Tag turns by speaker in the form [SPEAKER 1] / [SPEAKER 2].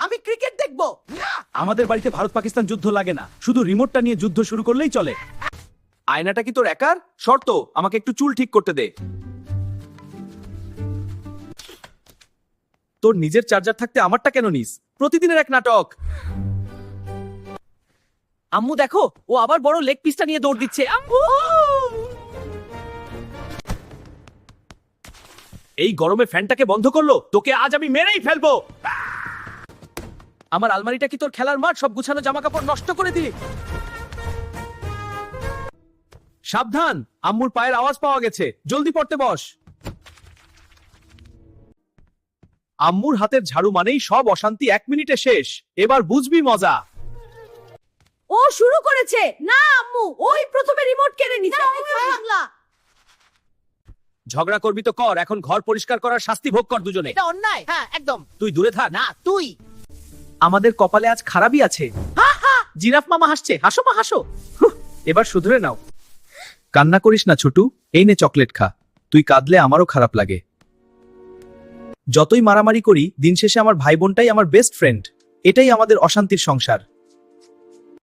[SPEAKER 1] আমি ক্রিকেট দেখবো।
[SPEAKER 2] আমাদের বাড়িতে ভারত পাকিস্তান যুদ্ধ লাগে না, শুধু রিমোটটা নিয়ে যুদ্ধ শুরু করলেই চলে। আয়নাটা কি তোর একার? শর্ত, আমাকে একটু চুল ঠিক করতে দে। তোর নিজের চার্জার থাকতে আমারটা কেন নিস? প্রতিদিনের এক নাটক।
[SPEAKER 1] আম্মু দেখো, ও আবার বড় লেগ পিসটা নিয়ে দৌড় দিচ্ছে। আম্মু!
[SPEAKER 2] এই গরমে ফ্যানটাকে বন্ধ করলো, তোকে আজ আমি মেরেই ফেলবো।
[SPEAKER 1] আমার আলমারিটা কি তোর খেলার মাঠ? সব গুছানো জামা কাপড় নষ্ট করে দিলি।
[SPEAKER 2] সাবধান, আম্মুর পায়ের আওয়াজ পাওয়া গেছে, জলদি পড়তে বস। আম্মুর হাতের ঝাড়ু মানেই সব অশান্তি 1 মিনিটে শেষ। এবার বুঝবি মজা।
[SPEAKER 3] ও শুরু করেছে। না আম্মু, ওই প্রথমে রিমোট কেড়ে নিছে।
[SPEAKER 2] ঝগড়া করবি তো কর, এখন ঘর পরিষ্কার করার শাস্তি ভোগ কর দুজনে।
[SPEAKER 1] এটা অন্যায়। হ্যাঁ, একদম।
[SPEAKER 2] তুই দূরে থাক।
[SPEAKER 1] না, তুই।
[SPEAKER 2] আমাদের কপালে আজ খারাপই আছে। জিরাফ মামা হাসছে, হাসো মা হাসো। এবার শুধরে নাও। কান্না করিস না ছোটু, এই নে চকলেট খা। তুই কাঁদলে আমারও খারাপ লাগে। যতই মারামারি করি, দিন শেষে আমার ভাই বোনটাই আমার বেস্ট ফ্রেন্ড। এটাই আমাদের অশান্তির সংসার।